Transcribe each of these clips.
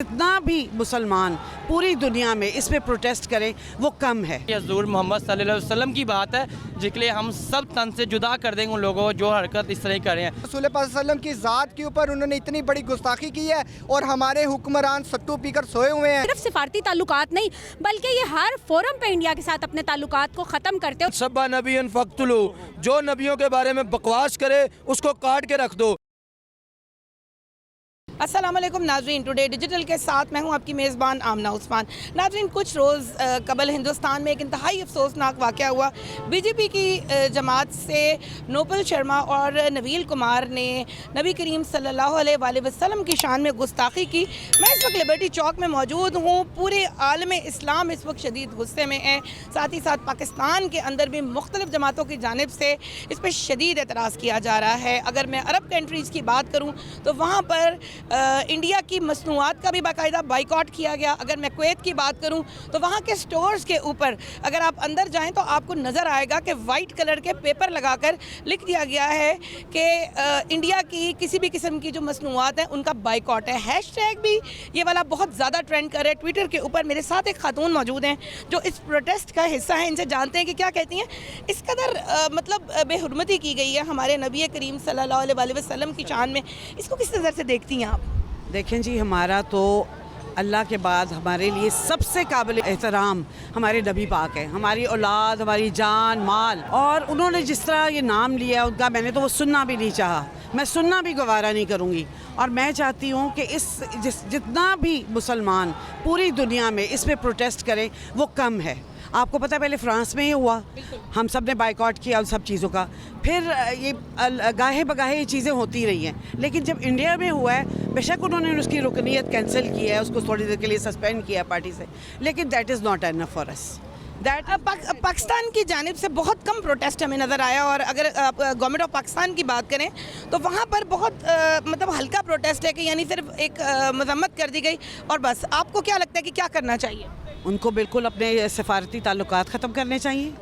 जितना भी मुसलमान पूरी दुनिया में इस पे प्रोटेस्ट करें वो कम है। ये हज़ूर मोहम्मद सल्लल्लाहु अलैहि वसल्लम की बात है जिसके लिए हम सब तन से जुदा कर देंगे उन लोगों को जो हरकत इस तरह कर रहे हैं। रसूल पाक सल्लम की ज़ात के ऊपर उन्होंने इतनी बड़ी गुस्ताखी की है और हमारे हुक्मरान सट्टू पीकर सोए हुए हैं। सिर्फ सिफारती ताल्लुकात नहीं बल्कि ये हर फोरम पे इंडिया के साथ अपने ताल्लुकात को ख़त्म करते हो। सब्बा नबी फ़क्तुलू, जो नबियों के बारे में बकवास करे उसको काट के रख दो। अस्सलाम वालेकुम नाज़रीन, टुडे डिजिटल के साथ मैं हूं आपकी मेज़बान आमना उस्मान। नाज़रीन, कुछ रोज़ कबल हिंदुस्तान में एक इंतहाई अफसोसनाक वाक़या हुआ। बीजेपी की जमात से नोबल शर्मा और नवील कुमार ने नबी करीम सल्लल्लाहु अलैहि वसल्लम की शान में गुस्ताखी की। मैं इस वक्त लिबर्टी चौक में मौजूद हूँ। पूरे आलम इस्लाम इस वक्त शदीद गुस्से में है। साथ ही साथ पाकिस्तान के अंदर भी मुख्तलिफ जमातों की जानिब से इस पर शदीद एतराज़ किया जा रहा है। अगर मैं अरब कंट्रीज़ की बात करूँ तो वहाँ पर इंडिया की मसनूआत का भी बाकायदा बाइकआउट किया गया। अगर मैं कुवैत की बात करूं तो वहाँ के स्टोर्स के ऊपर अगर आप अंदर जाएं तो आपको नज़र आएगा कि वाइट कलर के पेपर लगाकर लिख दिया गया है कि इंडिया की किसी भी किस्म की जो मसनूआत हैं उनका बाइकआउट है। हैशटैग भी ये वाला बहुत ज़्यादा ट्रेंड कर रहा है ट्विटर के ऊपर। मेरे साथ एक खातून मौजूद हैं जो इस प्रोटेस्ट का हिस्सा है। इनसे जानते हैं कि क्या कहती हैं। इस कदर मतलब बेहुरमती की गई है हमारे नबी करीम सल्लल्लाहु अलैहि वसल्लम की शान में, इसको किस नज़र से देखती हैं आप? देखें जी, हमारा तो अल्लाह के बाद हमारे लिए सबसे काबिल एहतराम हमारे नबी पाक है। हमारी औलाद, हमारी जान माल, और उन्होंने जिस तरह ये नाम लिया उनका, मैंने तो वो सुनना भी नहीं चाहा, मैं सुनना भी गवारा नहीं करूँगी। और मैं चाहती हूँ कि जितना भी मुसलमान पूरी दुनिया में इस पे प्रोटेस्ट करें वो कम है। आपको पता है पहले फ्रांस में ही हुआ, हम सब ने बाइकआउट किया उन सब चीज़ों का। फिर ये गाहे बगाहे ये चीज़ें होती रही हैं, लेकिन जब इंडिया में हुआ है बेशक उन्होंने उसकी रुकनीत कैंसिल की है, उसको थोड़ी देर के लिए सस्पेंड किया पार्टी से, लेकिन that is not enough for us. Pakistan की जानिब से बहुत कम प्रोटेस्ट हमें नज़र आया। और अगर गवर्नमेंट ऑफ पाकिस्तान की बात करें तो वहाँ पर बहुत मतलब हल्का प्रोटेस्ट है कि यानी सिर्फ एक मजम्मत कर दी गई और बस। आपको क्या लगता है कि क्या करना चाहिए? उनको बिल्कुल अपने सफारती ताल्लुकात ख़त्म करने चाहिए।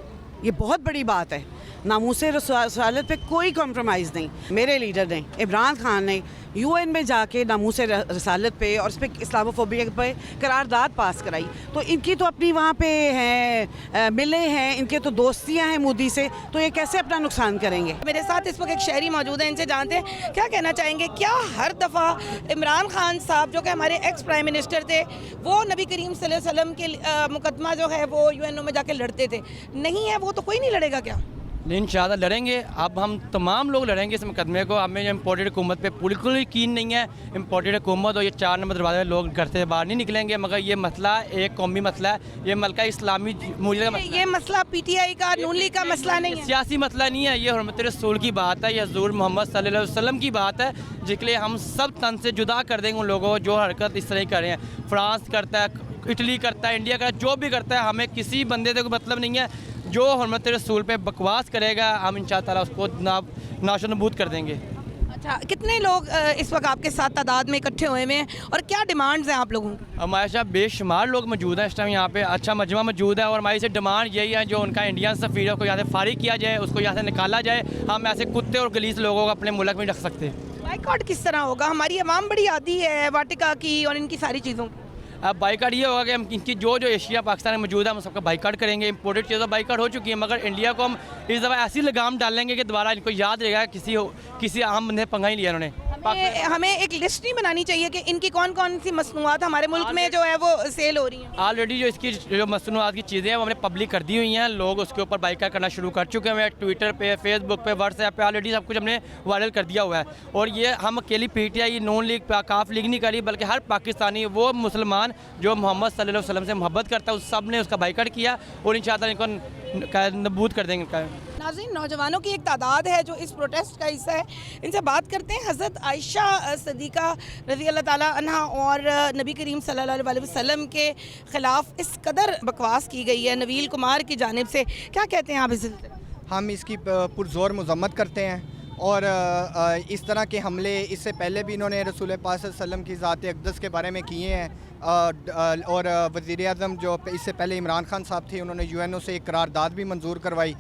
ये बहुत बड़ी बात है। नामूसे रसालत पे कोई कॉम्प्रोमाइज़ नहीं। मेरे लीडर ने, इमरान खान ने UN में जाके नामूसे रसालत पे और उस पर इस्लामोफोबिया पे करारदाद पास कराई। तो इनकी तो अपनी वहाँ पे हैं, मिले हैं, इनके तो दोस्तियाँ हैं मोदी से, तो ये कैसे अपना नुकसान करेंगे? मेरे साथ इस वक्त एक शहरी मौजूद है, इनसे जानते हैं क्या कहना चाहेंगे। क्या हर दफ़ा इमरान खान साहब जो कि हमारे एक्स प्राइम मिनिस्टर थे, वो नबी करीम सल्लल्लाहु अलैहि वसल्लम के मुकदमा जो है वो UNO में जाके लड़ते थे? नहीं है वो तो कोई नहीं लड़ेगा क्या? इंशाअल्लाह लड़ेंगे। अब हम तमाम लोग लड़ेंगे इस मुकदमे को। हमें जो इम्पोर्टेड हुकूमत पे बिल्कुल यकीन नहीं है। इम्पोर्टेड हुकूमत और ये 4 नंबर दरवाजे लोग घर से बाहर नहीं निकलेंगे, मगर ये मसला एक कौमी मसला है। ये मसला इस्लामी मूल्य का मसला। ये मसला PTI का, नून लीग का मसला नहीं है, सियासी मसला नहीं है। ये हुर्मत रसूल की बात है, ये हज़ूर मोहम्मद सल्लल्लाहु अलैहि वसल्लम की बात है जिसके लिए हम सब तन से जुदा कर देंगे उन लोगों को जो हरकत इस तरह कर रहे हैं। फ्रांस करता है, इटली करता है, इंडिया करता है, जो भी करता है, हमें किसी बंदे से कोई मतलब नहीं है। जो हुर्मत रसूल पे बकवास करेगा हम इंशाअल्लाह उसको नाशनबूद कर देंगे। अच्छा, कितने लोग इस वक्त आपके साथ तादाद में इकट्ठे हुए हैं और क्या डिमांड्स हैं आप लोगों की? हमारे साथ बेशुमार लोग मौजूद हैं इस टाइम यहाँ पे, अच्छा मजमा मौजूद है। और हमारी से डिमांड यही है जो उनका इंडियन सफ़ीर को यहाँ से फारिग किया जाए, उसको यहाँ से निकाला जाए। हम ऐसे कुत्ते और गलीस लोगों को अपने मुल्क में रख सकते हैं। बाइकआउट किस तरह होगा? हमारी आवाम बड़ी आदी है वाटिका की और इनकी सारी चीज़ों की। अब बाइकाट ये होगा कि हम इनकी जो जो एशिया पाकिस्तान में मौजूद है हम सबका बाइकाट करेंगे। इंपोर्टेड चीज़ें बाइकाट हो चुकी है, मगर इंडिया को हम इस दफ़ा ऐसी लगाम डालेंगे कि दोबारा इनको याद रहेगा किसी आम बंदे पंगा ही लिया उन्होंने। हमें एक लिस्ट नहीं बनानी चाहिए कि इनकी कौन कौन सी मसनूआत हमारे मुल्क में जो है वो सेल हो रही हैं? ऑलरेडी जो इसकी जो मसनूआत की चीज़ें हैं वो हमने पब्लिक कर दी हुई हैं। लोग उसके ऊपर बाइकाट करना शुरू कर चुके हैं। ट्विटर पे, फेसबुक पे, व्हाट्सएप पे ऑलरेडी सब कुछ हमने वायरल कर दिया हुआ है। और ये हम अकेली PTI, नून लीग, काफ लीग नहीं करी, बल्कि हर पाकिस्तानी वो मुसलमान जो मोहम्मद सल्लल्लाहु अलैहि वसल्लम से मोहब्बत करता है उस सब ने उसका बाइकाट किया और इंशाअल्लाह इनको नबूद कर देंगे। नाज़रीन, नौजवानों की एक तादाद है जो इस प्रोटेस्ट का हिस्सा है। इनसे बात करते हैं। हज़रत आयशा सदीक़ा रज़ी अल्लाह ताला अन्हा और नबी करीम सल्लल्लाहु अलैहि वसल्लम के ख़िलाफ़ इस कदर बकवास की गई है नवील कुमार की जानिब से, क्या कहते हैं आप इस? हम इसकी पुरज़ोर मज़म्मत करते हैं और इस तरह के हमले इससे पहले भी इन्होंने रसूल पाक सल्लल्लाहु अलैहि वसल्लम की ज़ात अक़दस के बारे में किए हैं। और वज़ीर-ए-आज़म जो इससे पहले इमरान खान साहब थे, उन्होंने UNO से एक करारदाद भी मंजूर करवाई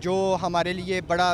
जो हमारे लिए बड़ा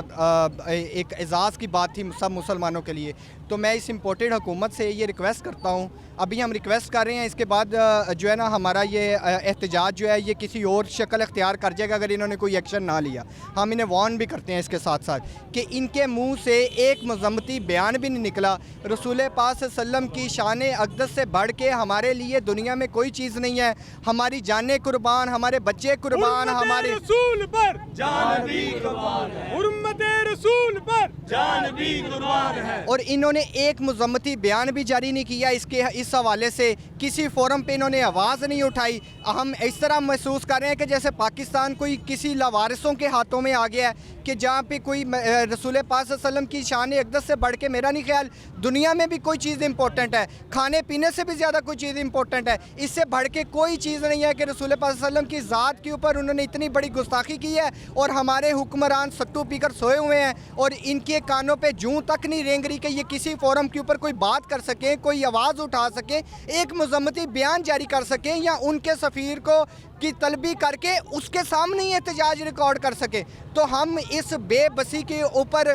एक एजाज़ की बात थी सब मुसलमानों के लिए। तो मैं इस इम्पोर्टेड हुकूमत से ये रिक्वेस्ट करता हूँ, अभी हम रिक्वेस्ट कर रहे हैं, इसके बाद जो है ना हमारा ये एहतजाज जो है ये किसी और शक्ल अख्तियार कर जाएगा अगर इन्होंने कोई एक्शन ना लिया। हम इन्हें वार्न भी करते हैं इसके साथ साथ कि इनके मुंह से एक मज़म्मती बयान भी नहीं निकला। रसूल पाक सल्लम की शान अक़दस से बढ़ के हमारे लिए दुनिया में कोई चीज़ नहीं है। हमारी जानें कुर्बान, हमारे बच्चे कुर्बान, हमारे रसूल पर जान भी कुर्बान है, हुर्मत रसूल पर जान भी कुर्बान है। और इन्होंने एक मज़म्मती बयान भी जारी नहीं किया। इस हवाले से किसी फोरम पे इन्होंने आवाज़ नहीं उठाई। हम इस तरह महसूस कर रहे हैं कि जैसे पाकिस्तान कोई किसी लावारिसों के हाथों में आ गया है कि जहाँ पे कोई रसूल पाक सल्लल्लाहु अलैहि वसल्लम की शान अक़दस से बढ़ के मेरा नहीं ख्याल दुनिया में भी कोई चीज़ इंपॉर्टेंट है। खाने पीने से भी ज़्यादा कोई चीज़ इंपॉर्टेंट है। इससे बढ़ के कोई चीज़ नहीं है कि रसूल पाक सल्लल्लाहु अलैहि वसल्लम की ज़ात के ऊपर उन्होंने इतनी बड़ी गुस्ताखी की है और हमारे हुक्मरान सट्टू पीकर सोए हुए हैं और इनके कानों पे जूं तक नहीं रेंग रही कि ये किसी फोरम के ऊपर कोई बात कर सकें, कोई आवाज़ उठा सकें, एक मज़म्मती बयान जारी कर सकें या उनके सफ़ीर को की तलबी करके उसके सामने ही एहतजाज रिकॉर्ड कर सके। तो हम इस बेबसी के ऊपर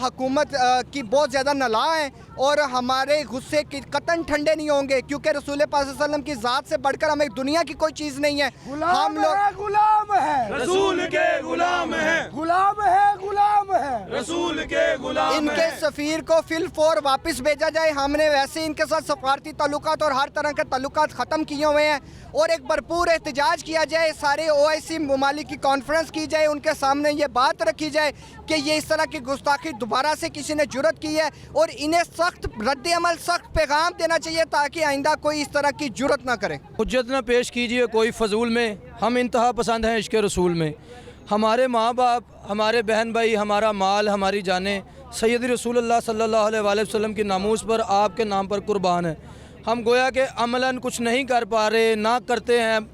हुकूमत की बहुत ज़्यादा नला है और हमारे गुस्से की कतन ठंडे नहीं होंगे क्योंकि रसूल पाक सल्लल्लाहु अलैहि वसल्लम की ज़ात से बढ़कर हमें दुनिया की कोई चीज़ नहीं है। हम लोग गुलाम है, रसूल के गुलाम है, गुलाम है, गुलाम है, रसूल के गुलाम। इनके सफ़ीर को फिलफौर वापस भेजा जाए। हमने वैसे इनके साथ सफारती ताल्लुकात और हर तरह के ताल्लुकात ख़त्म किए हुए हैं और एक भरपूर एहतजाज किया जाए। सारे OIC ममालिक की कॉन्फ्रेंस की जाए, उनके सामने ये बात रखी जाए कि ये इस तरह की गुस्ताखी दोबारा से किसी ने जुर्रत की है और इन्हें सख्त रद्द अमल, सख्त पैगाम देना चाहिए ताकि आइंदा कोई इस तरह की जुर्रत ना करे। हुज्जत न पेश कीजिए कोई फजूल में, हम इंतहा पसंद हैं इश्क़ रसूल में। हमारे माँ बाप, हमारे बहन भाई, हमारा माल, हमारी जानें सैयद रसूलुल्लाह सल्लल्लाहु अलैहि वसल्लम की नामूस पर, आपके नाम पर कुर्बान है। हम गोया के अमलन कुछ नहीं कर पा रहे, ना करते हैं,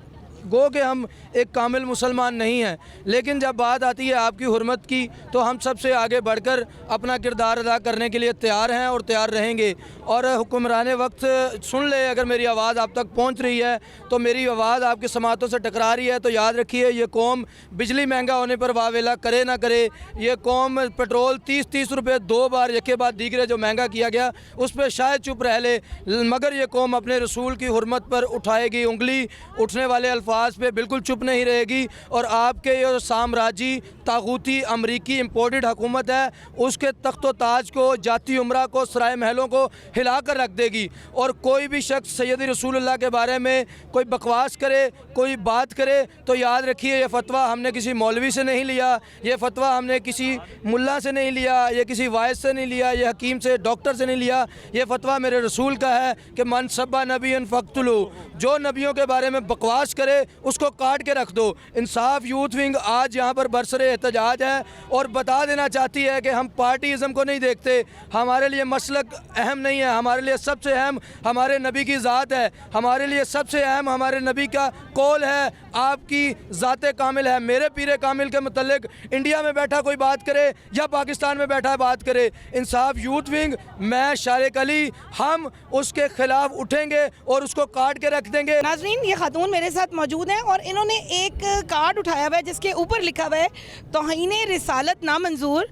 गो के हम एक कामिल मुसलमान नहीं हैं, लेकिन जब बात आती है आपकी हुर्मत की तो हम सबसे आगे बढ़कर अपना किरदार अदा करने के लिए तैयार हैं और तैयार रहेंगे। और हुक्मरान वक्त सुन ले, अगर मेरी आवाज़ आप तक पहुंच रही है तो मेरी आवाज़ आपकी समातों से टकरा रही है तो याद रखिए ये कौम बिजली महंगा होने पर वावेला करे ना करे, ये कौम पेट्रोल 30-30 रुपये 2 बार यके बाद दीगरे जो महंगा किया गया उस पर शायद चुप रह ले, मगर ये कौम अपने रसूल की हुर्मत पर उठाएगी उंगली, उठने वाले अल्फाज पे बिल्कुल चुप नहीं रहेगी। और आपके ये साम्राज्य तागूती अमरीकी इम्पोर्टेड हुकूमत है उसके तख्तो ताज को, जाती उमरा को, सराय महलों को हिला कर रख देगी। और कोई भी शख्स सैयद रसूलुल्लाह के बारे में कोई बकवास करे, कोई बात करे तो याद रखिए ये फतवा हमने किसी मौलवी से नहीं लिया, ये फतवा हमने किसी मुल्ला से नहीं लिया, ये किसी वाइज से नहीं लिया, ये हकीम से, डॉक्टर से नहीं लिया, ये फतवा मेरे रसूल का है कि मन सब्बा नबीन फ़क्तुलू, जो नबियों के बारे में बकवास करे उसको काट के रख दो। इंसाफ यूथ विंग आज यहाँ पर बरसरे एहतजाज है और बता देना चाहती है कि हम पार्टीज़म को नहीं देखते, हमारे लिए मसलक अहम नहीं है, हमारे लिए सबसे अहम हमारे नबी की ज़ात है, हमारे लिए सबसे अहम हमारे नबी का कौल है, आपकी ज़ात कामिल है। मेरे पीर कामिल के मुतल्लिक इंडिया में बैठा कोई बात करे या पाकिस्तान में बैठा बात करे, इंसाफ यूथ विंग, मैं शारिक अली, हम उसके ख़िलाफ़ उठेंगे और उसको काट के रख देंगे। नाज़रीन, ये खातून मेरे साथ मौजूद हैं और इन्होंने एक कार्ड उठाया हुआ है जिसके ऊपर लिखा हुआ है तौहीन रिसालत नामंजूर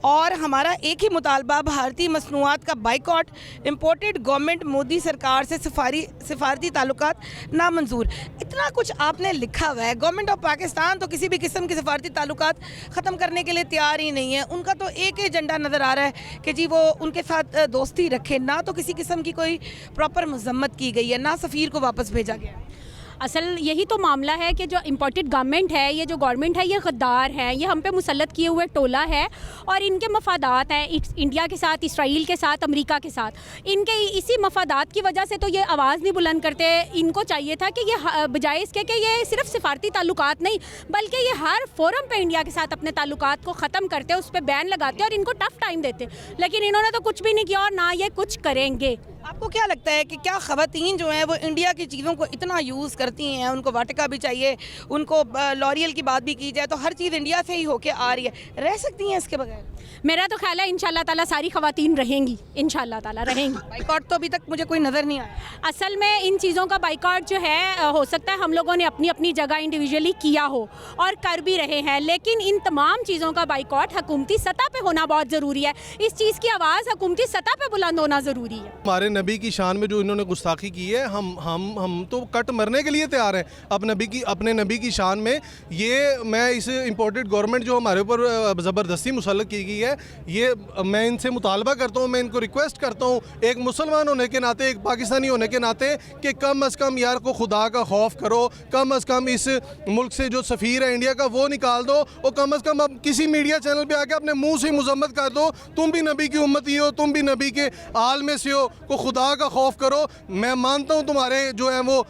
और हमारा एक ही मुतालबा भारतीय मसनूआत का बाइकॉट, इम्पोर्टेड गवर्नमेंट मोदी सरकार से सिफारती ताल्लुकात नामंजूर। इतना कुछ आपने लिखा हुआ है। गवर्नमेंट ऑफ पाकिस्तान तो किसी भी किस्म के सिफारती ताल्लुकात ख़त्म करने के लिए तैयार ही नहीं है। उनका तो एक एजेंडा नज़र आ रहा है कि जी वो उनके साथ दोस्ती रखे, ना तो किसी किस्म की कोई प्रॉपर मजम्मत की गई है, ना सफ़ीर को वापस भेजा गया। असल यही तो मामला है कि जो इम्पोर्टेड गवर्नमेंट है, ये जो गवर्नमेंट है ये गद्दार है, ये हम पे मुसल्लत किए हुए टोला है और इनके मफादात हैं इंडिया के साथ, इसराइल के साथ, अमेरिका के साथ। इनके इसी मफादात की वजह से तो ये आवाज़ नहीं बुलंद करते। इनको चाहिए था कि ये बजाय इसके कि ये सिर्फ सिफारती ताल्लुकात नहीं बल्कि ये हर फोरम पे इंडिया के साथ अपने ताल्लुकात को ख़त्म करते, उस पर बैन लगाते और इनको टफ टाइम देते, लेकिन इन्होंने तो कुछ भी नहीं किया और ना ये कुछ करेंगे। आपको क्या लगता है कि क्या ख़वातीन जो हैं वो इंडिया की चीज़ों को इतना यूज़ करती हैं, उनको वाटिका भी चाहिए, उनको लॉरियल की बात भी की जाए तो हर चीज़ इंडिया से ही होके आ रही है, रह सकती हैं इसके बगैर? मेरा तो ख्याल है इंशाल्लाह ताला सारी ख़वातीन रहेंगी, इंशाल्लाह ताला रहेंगी। बाइकॉट तो अभी तक मुझे कोई नज़र नहीं आया। असल में इन चीज़ों का बाइकॉट जो है हो सकता है हम लोगों ने अपनी अपनी जगह इंडिविजुअली किया हो और कर भी रहे हैं, लेकिन इन तमाम चीज़ों का बाइकॉट हुकूमती सतह पे होना बहुत ज़रूरी है। इस चीज़ की आवाज़ हुकूमती सतह पे बुलंद होना ज़रूरी है। हमारे नबी की शान में जो इन्होंने गुस्ताखी की है, हम तो कट मरने के लिए तैयार हैं अपने नबी की शान में। ये मैं इस इम्पोर्टेड गवर्नमेंट जो हमारे ऊपर ज़बरदस्ती मुसल्लत की गई है, ये मैं इनसे मुतालबा करता हूँ, मैं इनको रिक्वेस्ट करता हूँ एक मुसलमान होने के नाते, एक पाकिस्तानी होने के नाते, कि कम अज़ कम यार को खुदा का खौफ करो, कम अज़ कम इस मुल्क से जो सफ़ीर है इंडिया का वो निकाल दो, और कम अज़ कम अब किसी मीडिया चैनल पे आके अपने मुंह से मजम्मत कर दो, तुम भी नबी की उम्मती हो, तुम भी नबी के आल में से हो, को खुदा का खौफ करो। मैं मानता हूँ तुम्हारे जो है वो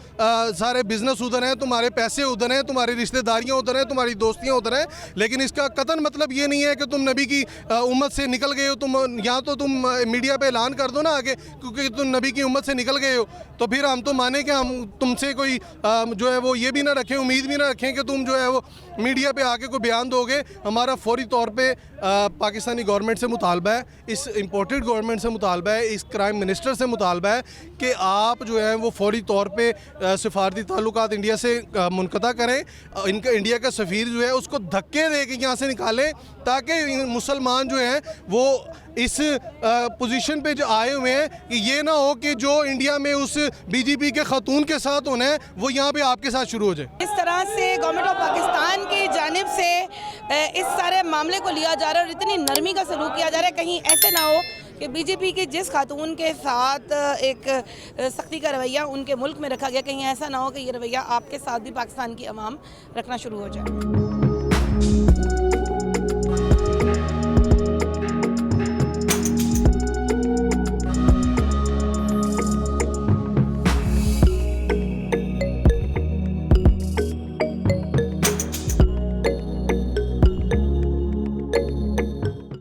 सारे बिजनेस उधर हैं, तुम्हारे पैसे उधर हैं, तुम्हारी रिश्तेदारियाँ उधर हैं, तुम्हारी दोस्तियाँ उधर हैं, लेकिन इसका कतन मतलब ये नहीं है कि तुम नबी की उम्मत से निकल गए हो। तुम या तो तुम मीडिया पे ऐलान कर दो ना आगे, क्योंकि तुम नबी की उम्मत से निकल गए हो, तो फिर हम तो माने कि हम तुमसे कोई जो है वो ये भी ना रखें, उम्मीद भी ना रखें कि तुम जो है वो मीडिया पे आके कोई बयान दोगे। हमारा फौरी तौर पे पाकिस्तानी गवर्नमेंट से मुतालबा है, इस इम्पोर्टेड गवर्नमेंट से मुतालबा है, इस क्राइम मिनिस्टर से मुतालबा है कि आप जो है वो फौरी तौर पे सिफारती ताल्लुकात इंडिया से मुनक़ता करें। इनका इंडिया का सफ़ीर जो है उसको धक्के दे के यहाँ से निकालें, ताकि मुसलमान जो हैं वो इस पोजीशन पे जो आए हुए हैं कि ये ना हो कि जो इंडिया में उस बीजेपी के खातून के साथ होना है वो यहाँ पे आपके साथ शुरू हो जाए। इस तरह से गवर्नमेंट ऑफ पाकिस्तान की जानिब से इस सारे मामले को लिया जा रहा है और इतनी नरमी का सलूक किया जा रहा है, कहीं ऐसे ना हो कि बीजेपी के जिस खातून के साथ एक सख्ती का रवैया उनके मुल्क में रखा गया, कहीं ऐसा ना हो कि ये रवैया आपके साथ भी पाकिस्तान की अवाम रखना शुरू हो जाए।